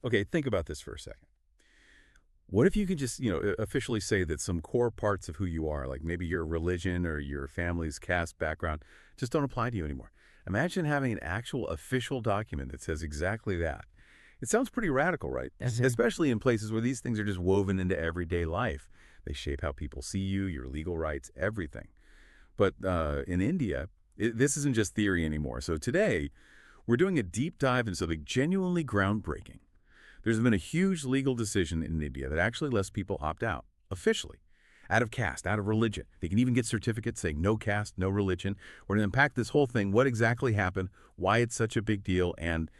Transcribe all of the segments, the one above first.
Okay, think about this for a second. What if you could just, officially say that some core parts of who you are, like maybe your religion or your family's caste background, just don't apply to you anymore? Imagine having an actual official document that says exactly that. It sounds pretty radical, right? Especially in places where these things are just woven into everyday life. They shape how people see you, your legal rights, everything. But in India, this isn't just theory anymore. So today, we're doing a deep dive into something genuinely groundbreaking. There's been a huge legal decision in India that actually lets people opt out, officially, out of caste, out of religion. They can even get certificates saying no caste, no religion. We're going to unpack this whole thing, what exactly happened, why it's such a big deal, and,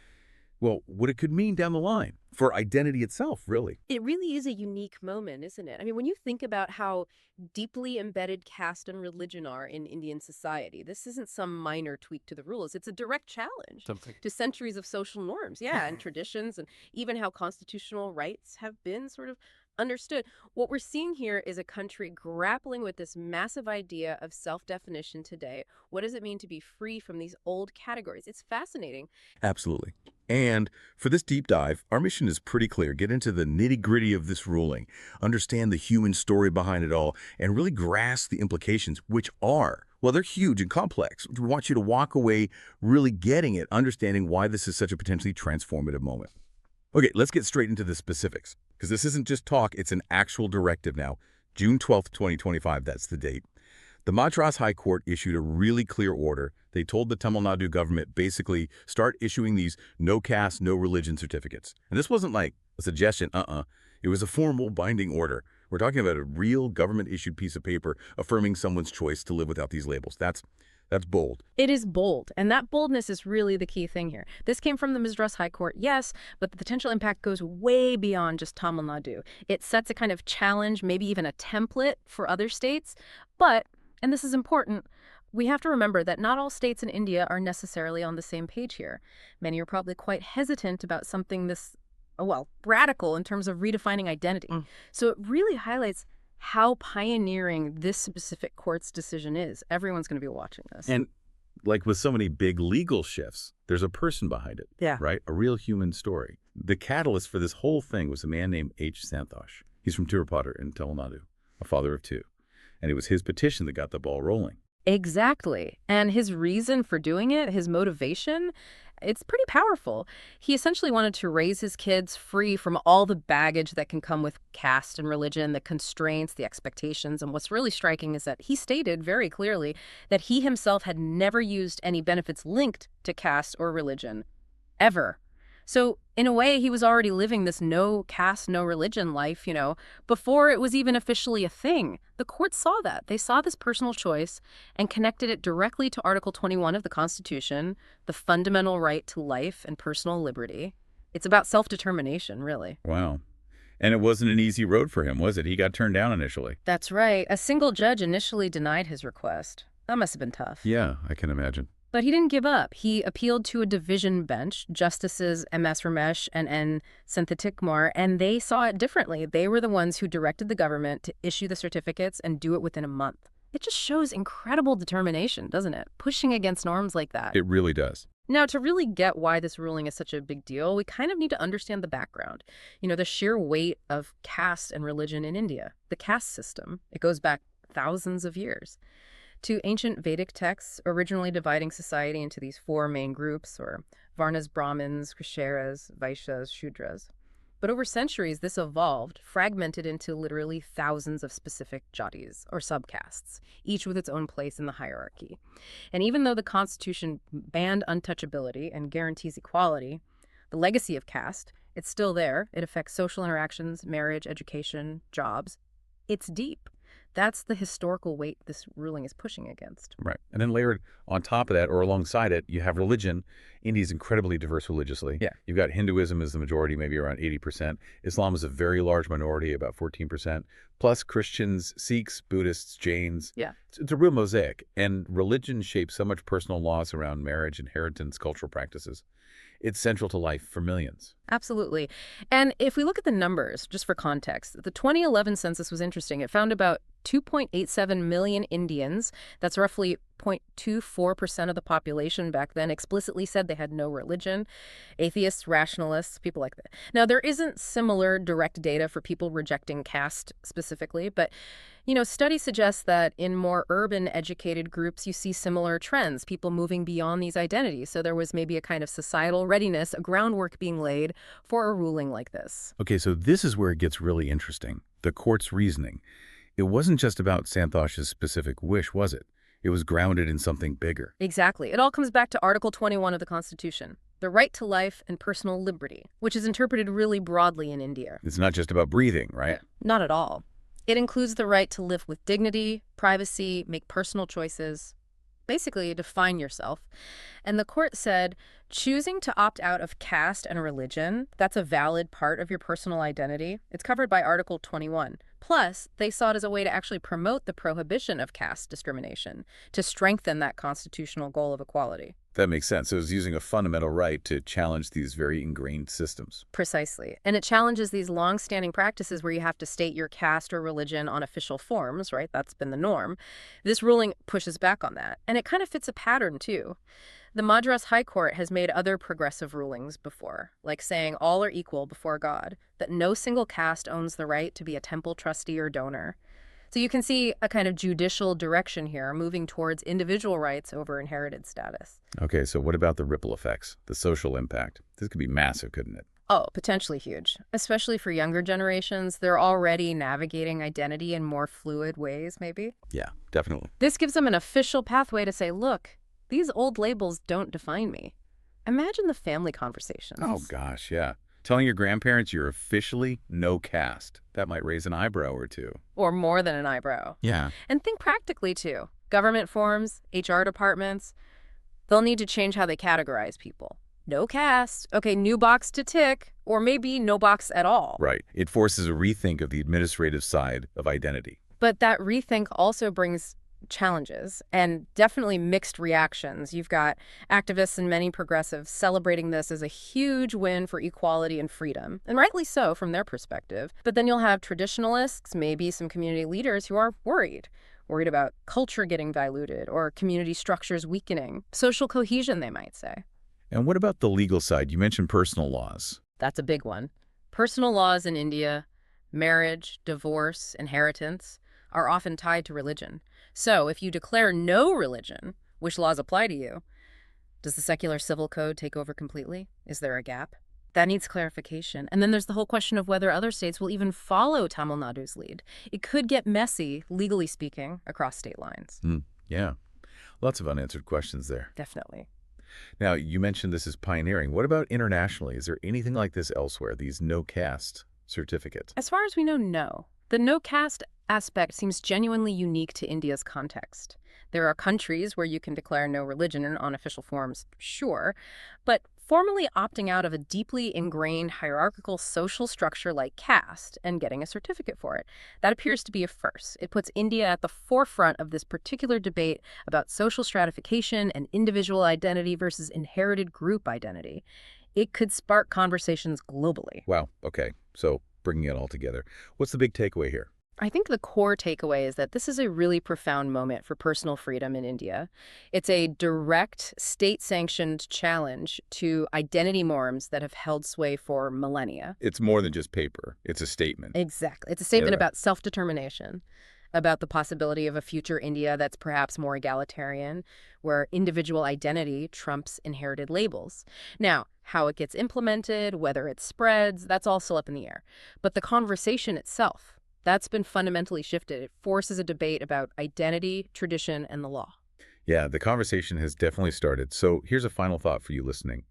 well, what it could mean down the line for identity itself, really. It really is a unique moment, isn't it? I mean, when you think about how deeply embedded caste and religion are in Indian society, this isn't some minor tweak to the rules. It's a direct challenge Something. to centuries of social norms, yeah, and traditions, and even how constitutional rights have been sort of understood. What we're seeing here is a country grappling with this massive idea of self-definition today. What does it mean to be free from these old categories? It's fascinating. Absolutely. And for this deep dive, our mission is pretty clear. Get into the nitty-gritty of this ruling, understand the human story behind it all, and really grasp the implications, which are, well, they're huge and complex. We want you to walk away really getting it, understanding why this is such a potentially transformative moment. Okay, let's get straight into the specifics, because this isn't just talk, it's an actual directive now. June 12th, 2025, that's the date. The Madras High Court issued a really clear order. They told the Tamil Nadu government basically start issuing these no caste, no religion certificates. And this wasn't like a suggestion, It was a formal binding order. We're talking about a real government-issued piece of paper affirming someone's choice to live without these labels. That's bold. It is bold, and that boldness is really the key thing here. This came from the Madras High Court, yes, but the potential impact goes way beyond just Tamil Nadu. It sets a kind of challenge, maybe even a template for other states, but, and this is important, we have to remember that not all states in India are necessarily on the same page here. Many are probably quite hesitant about something this, well, radical in terms of redefining identity. So it really highlights how pioneering this specific court's decision is. Everyone's going to be watching this. And like with so many big legal shifts, there's a person behind it, Yeah. right? A real human story. The catalyst for this whole thing was a man named H Santhosh. He's from Tirupattur in Tamil Nadu, a father of two. And it was his petition that got the ball rolling. Exactly. And his reason for doing it, his motivation, it's pretty powerful. He essentially wanted to raise his kids free from all the baggage that can come with caste and religion, the constraints, the expectations. And what's really striking is that he stated very clearly that he himself had never used any benefits linked to caste or religion, ever. So in a way, he was already living this no caste, no religion life, before it was even officially a thing. The court saw that. They saw this personal choice and connected it directly to Article 21 of the Constitution, the fundamental right to life and personal liberty. It's about self-determination, really. Wow. And it wasn't an easy road for him, was it? He got turned down initially. That's right. A single judge initially denied his request. That must have been tough. Yeah, I can imagine. But he didn't give up. He appealed to a division bench, Justices M.S. Ramesh and N. Santhosh, and they saw it differently. They were the ones who directed the government to issue the certificates and do it within a month. It just shows incredible determination, doesn't it? Pushing against norms like that. It really does. Now, to really get why this ruling is such a big deal, we kind of need to understand the background. The sheer weight of caste and religion in India. The caste system, it goes back thousands of years to ancient Vedic texts, originally dividing society into these four main groups, or Varnas, Brahmins, Kshatriyas, Vaishyas, Shudras. But over centuries, this evolved, fragmented into literally thousands of specific jatis, or subcastes, each with its own place in the hierarchy. And even though the Constitution banned untouchability and guarantees equality, the legacy of caste, it's still there. It affects social interactions, marriage, education, jobs. It's deep. That's the historical weight this ruling is pushing against. Right. And then layered on top of that, or alongside it, you have religion. India is incredibly diverse religiously. Yeah. You've got Hinduism as the majority, maybe around 80%. Islam is a very large minority, about 14%. Plus Christians, Sikhs, Buddhists, Jains. Yeah. It's a real mosaic. And religion shapes so much personal laws around marriage, inheritance, cultural practices. It's central to life for millions. Absolutely. And if we look at the numbers, just for context, the 2011 census was interesting. It found about 2.87 million Indians, that's roughly 0.24% of the population back then, explicitly said they had no religion. Atheists, rationalists, people like that. Now, there isn't similar direct data for people rejecting caste specifically, but studies suggest that in more urban educated groups, you see similar trends, people moving beyond these identities. So there was maybe a kind of societal readiness, a groundwork being laid for a ruling like this. Okay, so this is where it gets really interesting. The court's reasoning. It wasn't just about Santhosh's specific wish, was it? It was grounded in something bigger. Exactly. It all comes back to Article 21 of the Constitution, the right to life and personal liberty, which is interpreted really broadly in India. It's not just about breathing, right? Not at all. It includes the right to live with dignity, privacy, make personal choices, basically define yourself. And the court said choosing to opt out of caste and religion, that's a valid part of your personal identity. It's covered by Article 21. Plus, they saw it as a way to actually promote the prohibition of caste discrimination, to strengthen that constitutional goal of equality. That makes sense. It was using a fundamental right to challenge these very ingrained systems. Precisely. And it challenges these long-standing practices where you have to state your caste or religion on official forms, right? That's been the norm. This ruling pushes back on that. And it kind of fits a pattern, too. The Madras High Court has made other progressive rulings before, like saying all are equal before God, that no single caste owns the right to be a temple trustee or donor. So you can see a kind of judicial direction here, moving towards individual rights over inherited status. Okay, so what about the ripple effects, the social impact? This could be massive, couldn't it? Oh, potentially huge, especially for younger generations. They're already navigating identity in more fluid ways, maybe. Yeah, definitely. This gives them an official pathway to say, look, these old labels don't define me. Imagine the family conversations. Oh, gosh, yeah. Telling your grandparents you're officially no caste. That might raise an eyebrow or two. Or more than an eyebrow. Yeah. And think practically, too. Government forms, HR departments, they'll need to change how they categorize people. No caste. Okay, new box to tick. Or maybe no box at all. Right. It forces a rethink of the administrative side of identity. But that rethink also brings challenges and definitely mixed reactions. You've got activists and many progressives celebrating this as a huge win for equality and freedom, and rightly so from their perspective. But then you'll have traditionalists, maybe some community leaders who are worried about culture getting diluted or community structures weakening, social cohesion, they might say. And what about the legal side? You mentioned personal laws. That's a big one. Personal laws in India, marriage, divorce, inheritance, are often tied to religion. So if you declare no religion, which laws apply to you? Does the secular civil code take over completely? Is there a gap? That needs clarification. And then there's the whole question of whether other states will even follow Tamil Nadu's lead. It could get messy, legally speaking, across state lines. Yeah. Lots of unanswered questions there. Definitely. Now, you mentioned this is pioneering. What about internationally? Is there anything like this elsewhere, these no-caste certificates? As far as we know, no. The no-caste aspect seems genuinely unique to India's context. There are countries where you can declare no religion in unofficial forms, sure, but formally opting out of a deeply ingrained hierarchical social structure like caste and getting a certificate for it, that appears to be a first. It puts India at the forefront of this particular debate about social stratification and individual identity versus inherited group identity. It could spark conversations globally. Wow, okay. So bringing it all together, what's the big takeaway here? I think the core takeaway is that this is a really profound moment for personal freedom in India. It's a direct, state-sanctioned challenge to identity norms that have held sway for millennia. It's more than just paper. It's a statement. Exactly. It's a statement Yeah. about self-determination, about the possibility of a future India that's perhaps more egalitarian, where individual identity trumps inherited labels. Now, how it gets implemented, whether it spreads, that's all still up in the air. But the conversation itself, that's been fundamentally shifted. It forces a debate about identity, tradition, and the law. Yeah, the conversation has definitely started. So here's a final thought for you listening.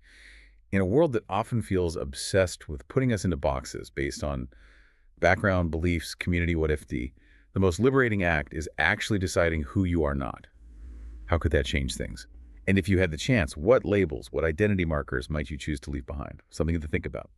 In a world that often feels obsessed with putting us into boxes based on background, beliefs, community, what if the most liberating act is actually deciding who you are not. How could that change things? And if you had the chance, what labels, what identity markers might you choose to leave behind? Something to think about.